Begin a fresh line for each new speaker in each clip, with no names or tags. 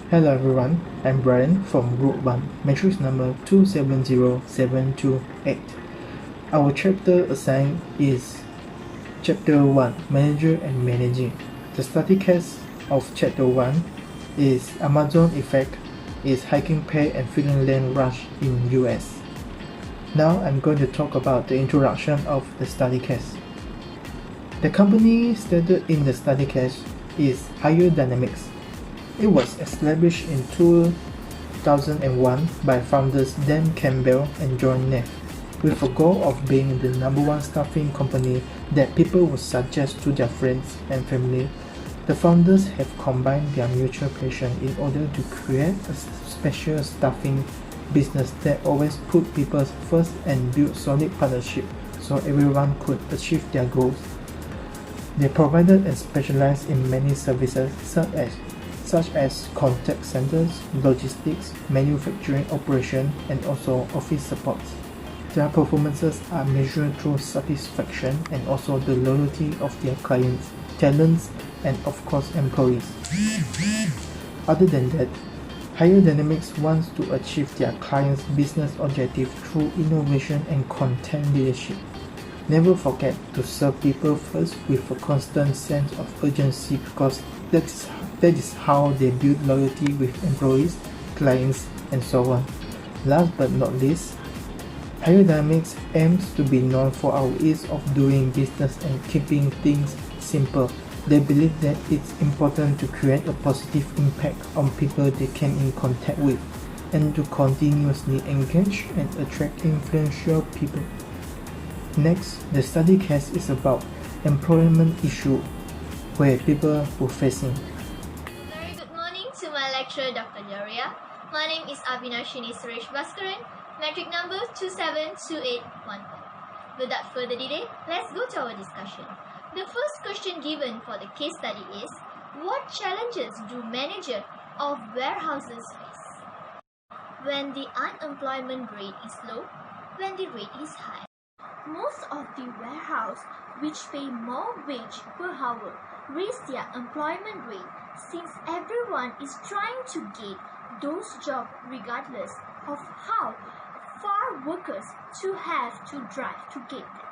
Hello everyone, I'm Brian from Group 1, matrix number 270728. Our chapter assigned is Chapter 1, Manager and Managing. The study case of Chapter 1 is Amazon Effect is hiking pay and feeling land rush in US. Now I'm going to talk about the introduction of the study case. The company stated in the study case is Higher Dynamics. It was established in 2001 by founders Dan Campbell and John Neff, with a goal of being the #1 staffing company that people would suggest to their friends and family. The founders have combined their mutual passion in order to create a special staffing business that always put people first and build solid partnership so everyone could achieve their goals. They provided and specialized in many services such as contact centers, logistics, manufacturing operation, and also office support. Their performances are measured through satisfaction and also the loyalty of their clients, talents, and of course employees. Other than that, Higher Dynamics wants to achieve their clients' business objective through innovation and content leadership. Never forget to serve people first with a constant sense of urgency because that is how they build loyalty with employees, clients, and so on. Last but not least, Higher Dynamics aims to be known for our ease of doing business and keeping things simple. They believe that it's important to create a positive impact on people they come in contact with and to continuously engage and attract influential people. Next, the study case is about employment issue where people were facing.
Very good morning to my lecturer, Dr. Jauriyah. My name is Abhinashini Suresh Bhaskaran, metric number 272811. Without further delay, let's go to our discussion. The first question given for the case study is, what challenges do managers of warehouses face? When the unemployment rate is low, when the rate is high. Most of the warehouse which pay more wage per hour raise their employment rate since everyone is trying to get those jobs regardless of how far workers to have to drive to get them.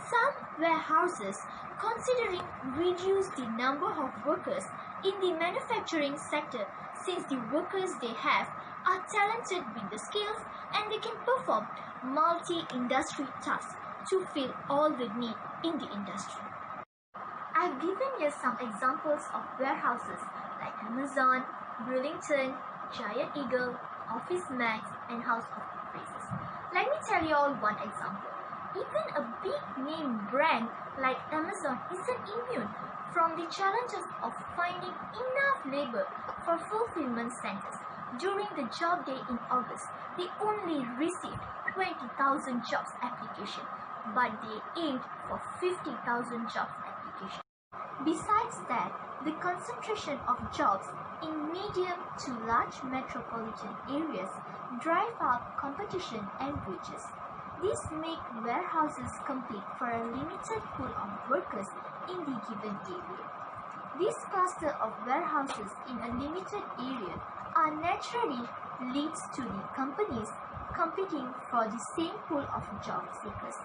Some warehouses considering reduce the number of workers in the manufacturing sector since the workers they have are talented with the skills and they can perform multi-industry tasks to fill all the need in the industry. I've given you some examples of warehouses like Amazon, Burlington, Giant Eagle, Office Max, and House of Phrases. Let me tell you all one example. Even a big name brand like Amazon isn't immune from the challenges of finding enough labor for fulfillment centers. During the job day in August, they only received 20,000 jobs application, but they aimed for 50,000 jobs application. Besides that, the concentration of jobs in medium to large metropolitan areas drive up competition and wages. This makes warehouses compete for a limited pool of workers in the given area. This cluster of warehouses in a limited area are naturally leads to the companies competing for the same pool of job seekers,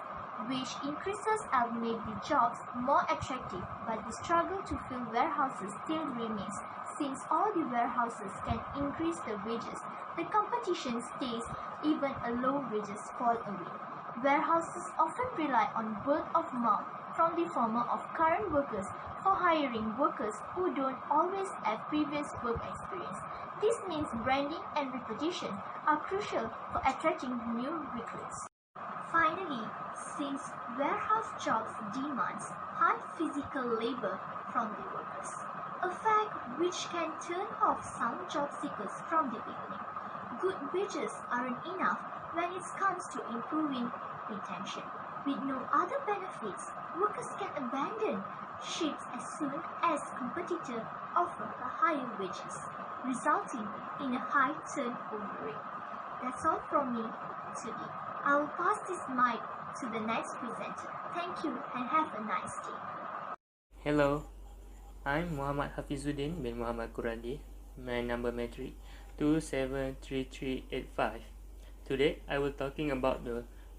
which increases and make the jobs more attractive, but the struggle to fill warehouses still remains. Since all the warehouses can increase the wages, the competition stays even a low wages fall away. Warehouses often rely on word of mouth from the former of current workers for hiring workers who don't always have previous work experience. This means branding and reputation are crucial for attracting new recruits. Finally, since warehouse jobs demands high physical labor from the workers, a fact which can turn off some job seekers from the beginning. Good wages aren't enough when it comes to improving retention. With no other benefits, workers can abandon shifts as soon as competitors offer a higher wages, resulting in a high turnover rate. That's all from me today. I will pass this mic to the next presenter. Thank you and have a nice day.
Hello, I'm Muhammad Hafizuddin bin Muhammad Quradi. my number metric 273385. Today I will talking about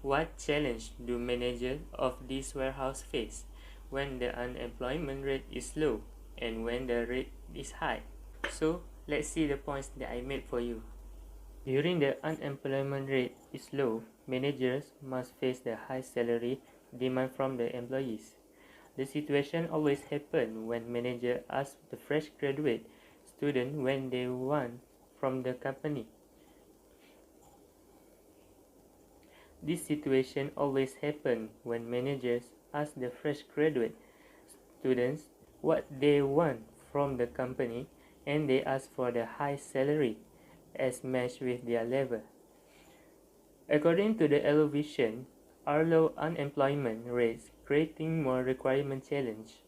what challenge do managers of this warehouse face when the unemployment rate is low and when the rate is high. So let's see the points that I made for you. During the unemployment rate is low, managers must face the high salary demand from the employees. The situation always happens when manager ask the fresh graduate student when they want from the company. This situation always happens when managers ask the fresh graduate students what they want from the company and they ask for the high salary as matched with their level. According to the elevation, our low unemployment rates creating more requirement challenge.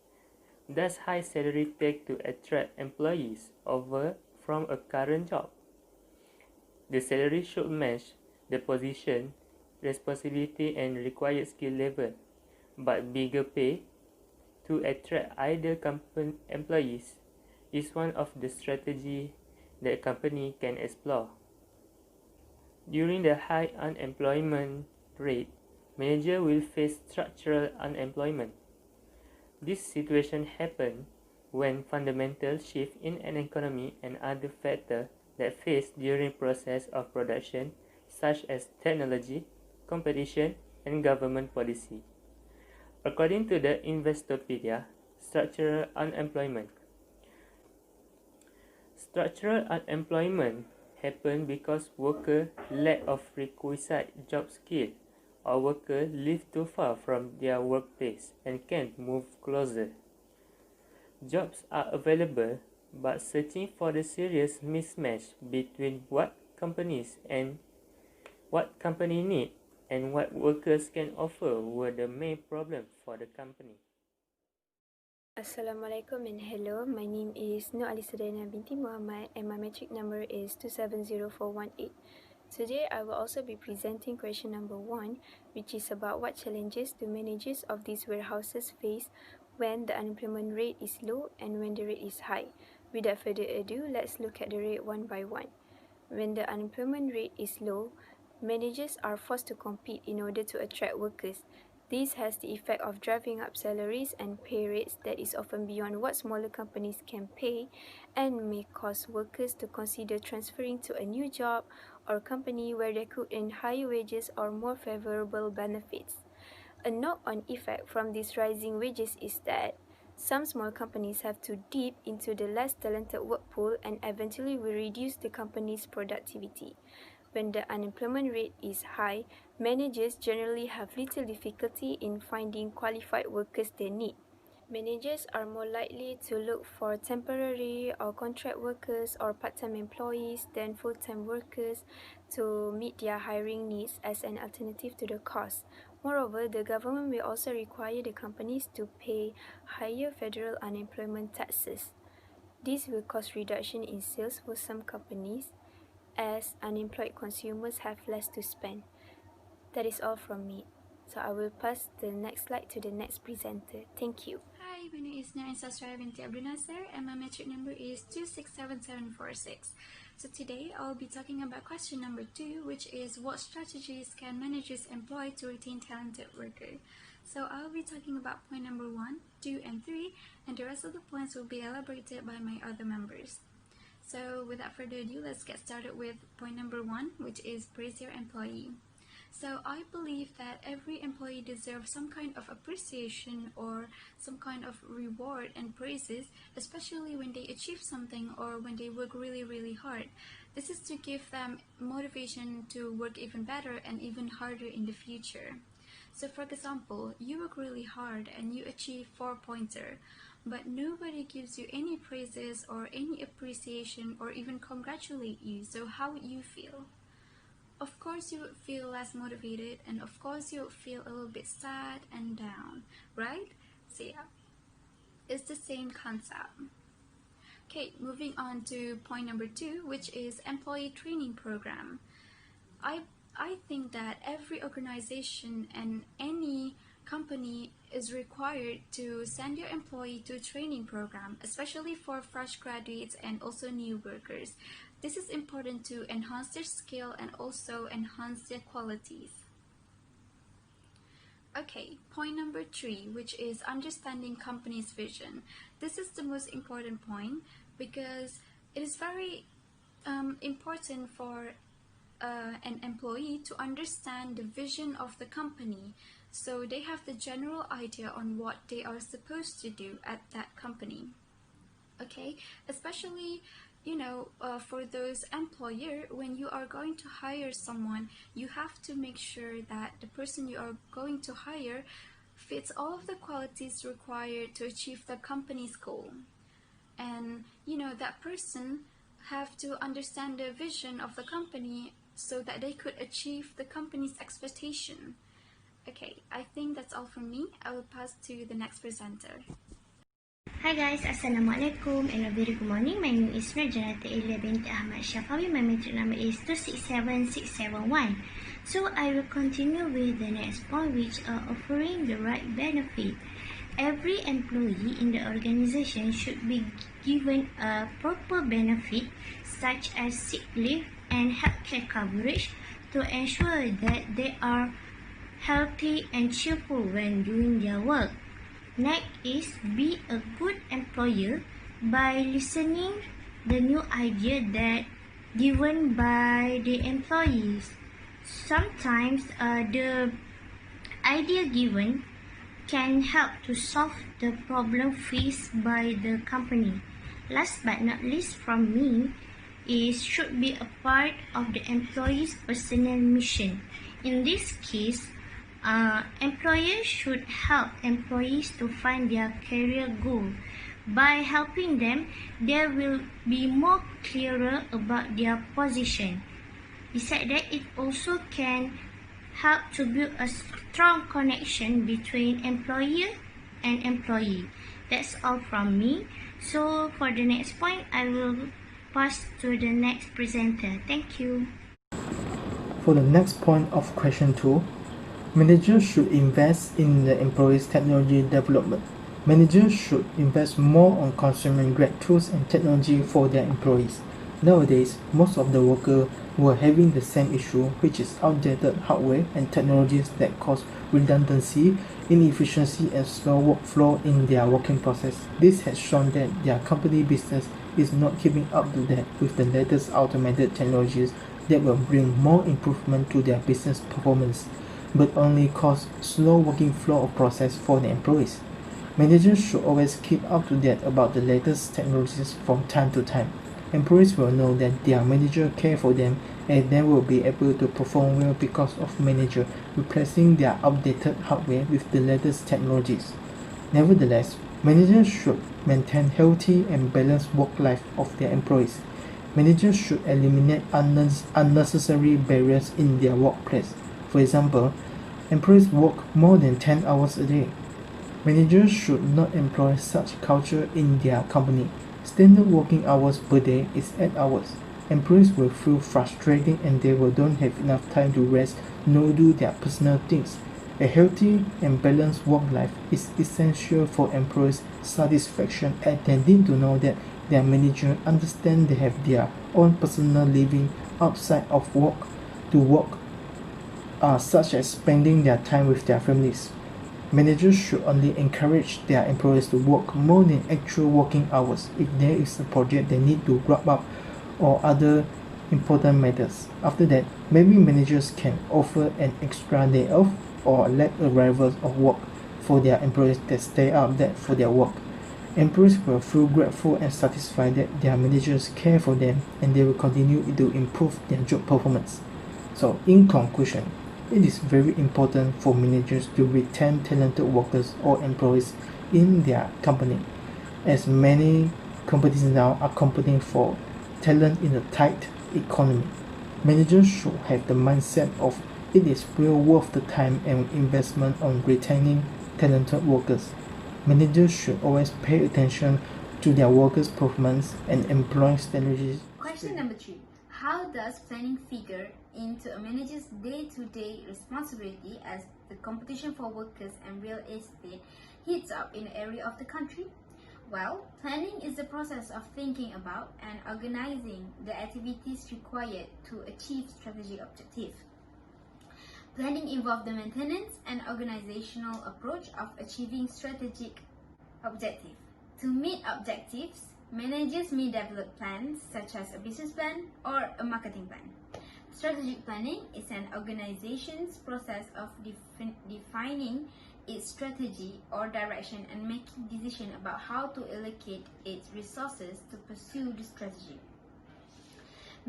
Does high salary take to attract employees over from a current job? The salary should match the position, responsibility and required skill level, but bigger pay to attract idle employees is one of the strategies that a company can explore. During the high unemployment rate, manager will face structural unemployment. This situation happens when fundamental shift in an economy and other factors that face during process of production such as technology, competition, and government policy. According to the Investopedia, structural unemployment. Structural unemployment happens because workers lack of requisite job skill or workers live too far from their workplace and can't move closer. Jobs are available, but searching for the serious mismatch between what companies need and what workers can offer were the main problem for the company.
Assalamualaikum and hello, my name is Nur Alisadana binti Muhammad and my metric number is 270418. Today I will also be presenting question number 1, which is about what challenges do managers of these warehouses face when the unemployment rate is low and when the rate is high. Without further ado, let's look at the rate one by one. When the unemployment rate is low, managers are forced to compete in order to attract workers. This has the effect of driving up salaries and pay rates that is often beyond what smaller companies can pay and may cause workers to consider transferring to a new job or company where they could earn higher wages or more favorable benefits. A knock-on effect from these rising wages is that some small companies have to dip into the less talented work pool and eventually will reduce the company's productivity. When the unemployment rate is high, managers generally have little difficulty in finding qualified workers they need. Managers are more likely to look for temporary or contract workers or part-time employees than full-time workers to meet their hiring needs as an alternative to the cost. Moreover, the government will also require the companies to pay higher federal unemployment taxes. This will cause reduction in sales for some companies, as unemployed consumers have less to spend. That is all from me. So I will pass the next slide to the next presenter. Thank you.
Hi, my name is Narin Sasra binti Abdul Nasser and my metric number is 267746. So today I'll be talking about question number 2, which is what strategies can managers employ to retain talented workers. So I'll be talking about point number 1, 2, and 3, and the rest of the points will be elaborated by my other members. So without further ado, let's get started with point number 1, which is praise your employee. So I believe that every employee deserves some kind of appreciation or some kind of reward and praises, especially when they achieve something or when they work really hard. This is to give them motivation to work even better and even harder in the future. So for example, you work really hard and you achieve 4-pointer, but nobody gives you any praises or any appreciation or even congratulate you. So how would you feel? Of course you would feel less motivated, and of course you would feel a little bit sad and down, right? So yeah, it's the same concept. Okay, moving on to point number 2, which is employee training program. I think that every organization and any company is required to send your employee to a training program, especially for fresh graduates and also new workers. This is important to enhance their skill and also enhance their qualities. Okay, point number 3, which is understanding company's vision. This is the most important point because it is very important for an employee to understand the vision of the company, so they have the general idea on what they are supposed to do at that company. Okay, especially for those employer, when you are going to hire someone, you have to make sure that the person you are going to hire fits all of the qualities required to achieve the company's goal. And that person have to understand the vision of the company so that they could achieve the company's expectation. Okay, I think that's all from me. I will pass to the next presenter.
Hi guys, Assalamualaikum and a very good morning. My name is Jauriyah binti Ahmad Shafawi. My metric number is 267671. So I will continue with the next point, which are offering the right benefit. Every employee in the organization should be given a proper benefit such as sick leave and healthcare coverage to ensure that they are healthy and cheerful when doing their work. Next is be a good employer by listening the new idea that given by the employees. Sometimes the idea given can help to solve the problem faced by the company. Last but not least from me is should be a part of the employee's personal mission. In this case, employers should help employees to find their career goal. By helping them, they will be more clearer about their position. Besides that, it also can help to build a strong connection between employer and employee. That's all from me. So for the next point, I will pass to the next presenter. Thank you.
For the next point of question 2, managers should invest in the employees' technology development. Managers should invest more on consumer-grade tools and technology for their employees. Nowadays, most of the workers were having the same issue, which is outdated hardware and technologies that cause redundancy, inefficiency, and slow workflow in their working process. This has shown that their company business is not keeping up to date with the latest automated technologies that will bring more improvement to their business performance, but only cause slow working flow of process for the employees. Managers should always keep up to date about the latest technologies from time to time. Employees will know that their manager care for them and they will be able to perform well because of manager replacing their outdated hardware with the latest technologies. Nevertheless, managers should maintain healthy and balanced work life of their employees. Managers should eliminate unnecessary barriers in their workplace. For example, employees work more than 10 hours a day. Managers should not employ such culture in their company. Standard working hours per day is 8 hours. Employees will feel frustrated and they will don't have enough time to rest nor do their personal things. A healthy and balanced work life is essential for employees' satisfaction, and they need to know that their manager understand they have their own personal living outside of work to work, such as spending their time with their families. Managers should only encourage their employees to work more than actual working hours if there is a project they need to wrap up or other important matters. After that, maybe managers can offer an extra day off or late arrivals of work for their employees that stay up late for their work. Employees will feel grateful and satisfied that their managers care for them and they will continue to improve their job performance. So in conclusion, it is very important for managers to retain talented workers or employees in their company, as many companies now are competing for talent in a tight economy. Managers should have the mindset of it is well worth the time and investment on retaining talented workers. Managers should always pay attention to their workers' performance and employ strategies.
Question number 3. how does planning figure into a manager's day-to-day responsibility as the competition for workers and real estate heats up in an area of the country? Well, planning is the process of thinking about and organizing the activities required to achieve strategic objectives. Planning involves the maintenance and organizational approach of achieving strategic objectives. To meet objectives, managers may develop plans such as a business plan or a marketing plan. Strategic planning is an organization's process of defining its strategy or direction and making decisions about how to allocate its resources to pursue the strategy.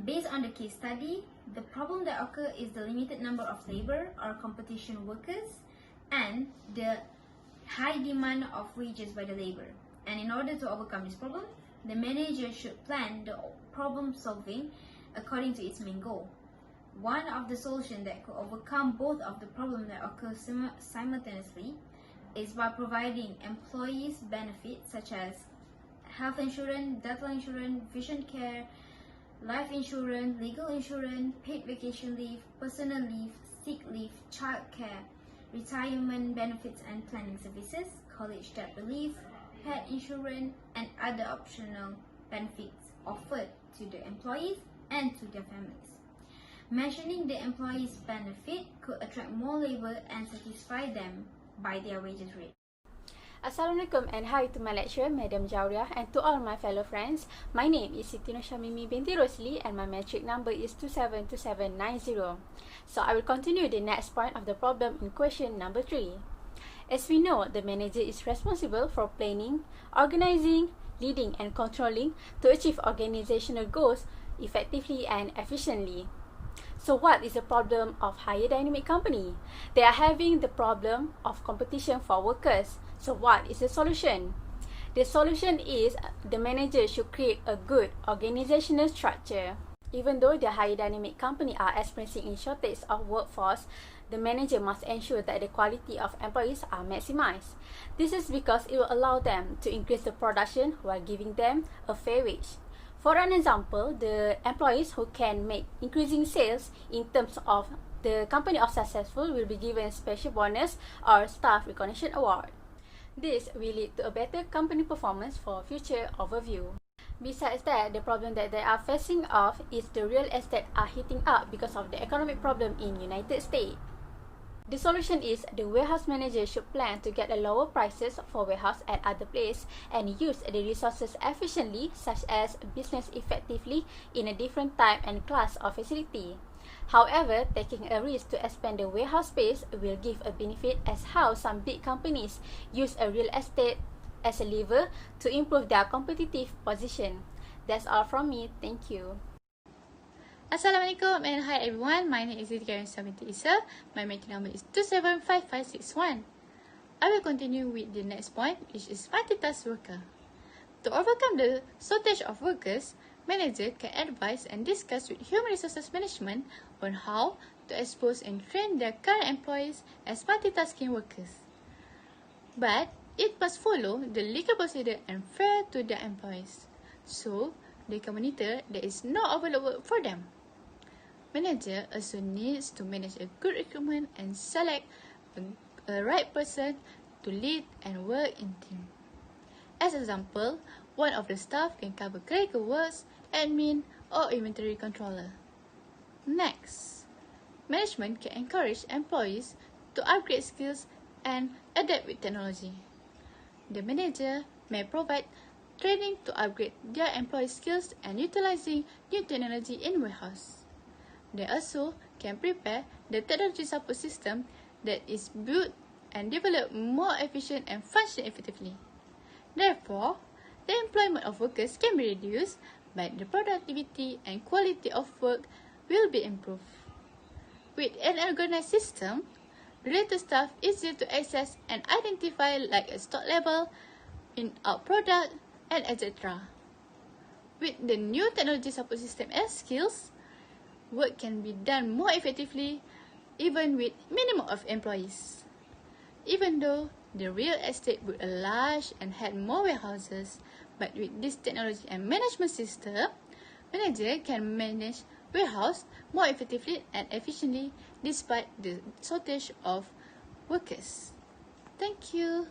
Based on the case study, the problem that occurs is the limited number of labor or competition workers and the high demand of wages by the labor. And in order to overcome this problem, the manager should plan the problem solving according to its main goal. One of the solutions that could overcome both of the problems that occur simultaneously is by providing employees benefits such as health insurance, dental insurance, vision care, life insurance, legal insurance, paid vacation leave, personal leave, sick leave, child care, retirement benefits and planning services, college debt relief, pet insurance, and other optional benefits offered to the employees and to their families. Mentioning the employees' benefit could attract more labor and satisfy them by their wages rate.
Assalamualaikum and hi to my lecturer, Madam Jauriyah, and to all my fellow friends. My name is Siti Noshamimi binti Rosli and my metric number is 272790. So I will continue the next point of the problem in question number 3. As we know, the manager is responsible for planning, organizing, leading and controlling to achieve organizational goals effectively and efficiently. So what is the problem of higher dynamic company? They are having the problem of competition for workers. So what is the solution? The solution is the manager should create a good organizational structure. Even though the higher dynamic company are experiencing a shortage of workforce, the manager must ensure that the quality of employees are maximized. This is because it will allow them to increase the production while giving them a fair wage. For an example, the employees who can make increasing sales in terms of the company of successful will be given special bonus or staff recognition award. This will lead to a better company performance for future overview. Besides that, the problem that they are facing off is the real estate are heating up because of the economic problem in United States. The solution is the warehouse manager should plan to get a lower prices for warehouse at other place and use the resources efficiently, such as business effectively in a different type and class of facility. However, taking a risk to expand the warehouse space will give a benefit as how some big companies use a real estate as a lever to improve their competitive position. That's all from me. Thank you.
Assalamualaikum and hi everyone. My name is Jauriyah Shamsudin. My metric number is 275561. I will continue with the next point, which is multitask worker. To overcome the shortage of workers, manager can advise and discuss with human resources management on how to expose and train their current employees as multitasking workers. But it must follow the legal procedure and fair to their employees, so they can monitor there is no overload work for them. Manager also needs to manage a good recruitment and select a right person to lead and work in team. As example, one of the staff can cover clerical works, admin, or inventory controller. Next, management can encourage employees to upgrade skills and adapt with technology. The manager may provide training to upgrade their employees' skills and utilizing new technology in warehouse. They also can prepare the technology support system that is built and developed more efficient and function effectively. Therefore, the employment of workers can be reduced, but the productivity and quality of work will be improved. With an organized system, related staff easier to access and identify like a stock level, in out product, and etc. With the new technology support system and skills, work can be done more effectively even with minimum of employees. Even though the real estate would enlarge and had more warehouses, but with this technology and management system, manager can manage warehouse more effectively and efficiently despite the shortage of workers. Thank you.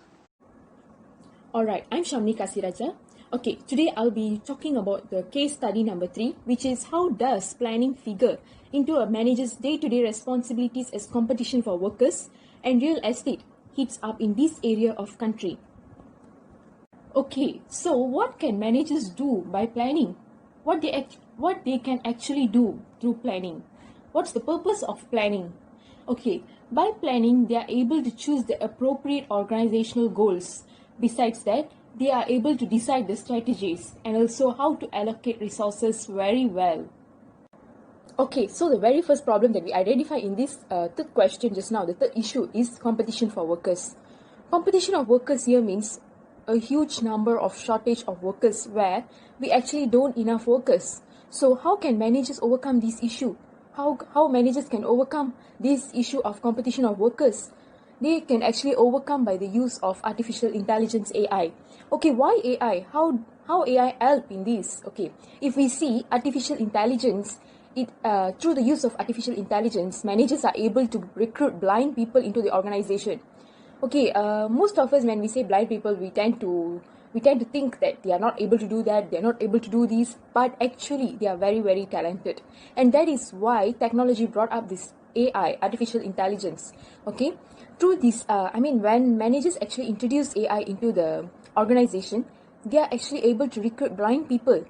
Alright, I'm Shamni Kasiraja. Okay, today I'll be talking about the case study number 3, which is how does planning figure into a manager's day-to-day responsibilities as competition for workers and real estate heats up in this area of country. Okay, so what can managers do by planning? What they can actually do through planning? What's the purpose of planning? Okay, by planning, they are able to choose the appropriate organizational goals. Besides that, they are able to decide the strategies and also how to allocate resources very well. Okay, so the very first problem that we identify in this third question just now, the third issue, is competition for workers. Competition of workers here means a huge number of shortage of workers where we actually don't enough workers. So how can managers overcome this issue? How managers can overcome this issue of competition of workers? They can actually overcome by the use of artificial intelligence, AI. Okay, why AI? How AI help in this? Okay, if we see artificial intelligence, through the use of artificial intelligence, managers are able to recruit blind people into the organization. Okay, most of us, when we say blind people, we tend to think that they are not able to do that, they are not able to do this, but actually they are very, very talented. And that is why technology brought up this AI, artificial intelligence. Okay, through this, when managers actually introduce AI into the organization, they are actually able to recruit blind people.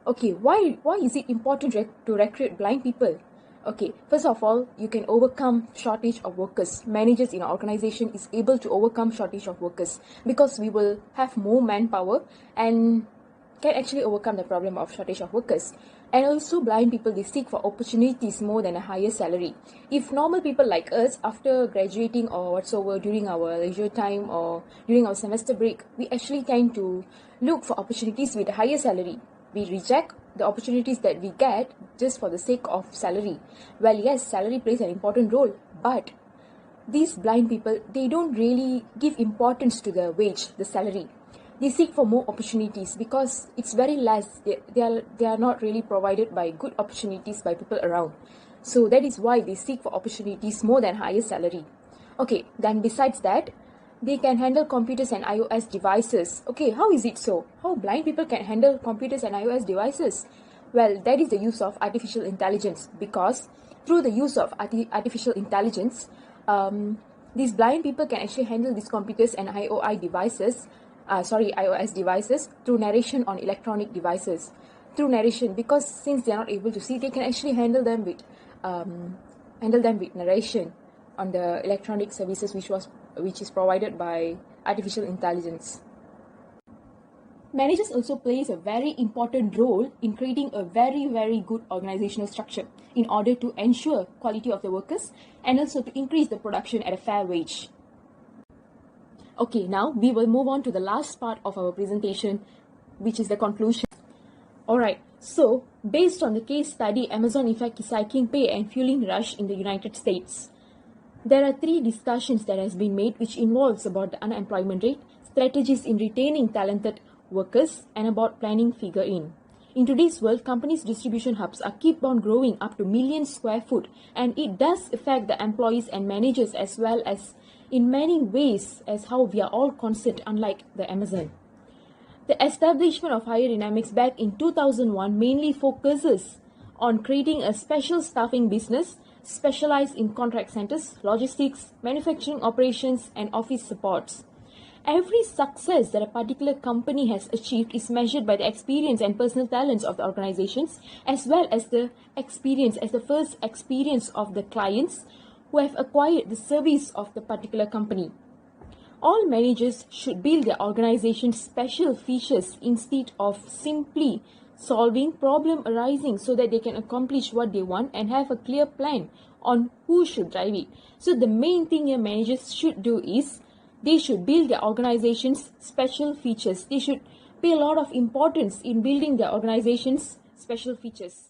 Okay, why is it important to recruit blind people? Okay, first of all, you can overcome shortage of workers. Managers in an organization is able to overcome shortage of workers because we will have more manpower and can actually overcome the problem of shortage of workers. And also blind people, they seek for opportunities more than a higher salary. If normal people like us, after graduating or whatsoever, during our leisure time or during our semester break, we actually tend to look for opportunities with a higher salary. We reject the opportunities that we get just for the sake of salary. Well, yes, salary plays an important role, but these blind people, they don't really give importance to the wage, the salary. They seek for more opportunities because it's very less. They are not really provided by good opportunities by people around. So that is why they seek for opportunities more than higher salary. Okay, then besides that, they can handle computers and iOS devices. Okay, how is it so? How blind people can handle computers and iOS devices? Well, that is the use of artificial intelligence, because through the use of artificial intelligence, these blind people can actually handle these computers and iOS devices through narration on electronic devices. Through narration, because since they are not able to see, they can actually handle them with narration on the electronic services which is provided by artificial intelligence. Managers also plays a very important role in creating a very, very good organizational structure in order to ensure quality of the workers and also to increase the production at a fair wage. Okay, now we will move on to the last part of our presentation, which is the conclusion. Alright, so based on the case study, Amazon effect is hiking pay and fueling rush in the United States. There are 3 discussions that has been made which involves about the unemployment rate, strategies in retaining talented workers, and about planning figure in. In today's world, companies' distribution hubs are keep on growing up to millions square foot, and it does affect the employees and managers as well as in many ways as how we are all concerned, unlike the Amazon. The establishment of Higher Dynamics back in 2001 mainly focuses on creating a special staffing business specialized in contract centers, logistics, manufacturing operations, and office supports. Every success that a particular company has achieved is measured by the experience and personal talents of the organizations, as well as the first experience of the clients who have acquired the service of the particular company. All managers should build their organization's special features instead of simply solving problem arising so that they can accomplish what they want and have a clear plan on who should drive it. So the main thing your managers should do is they should build their organization's special features. They should pay a lot of importance in building their organization's special features.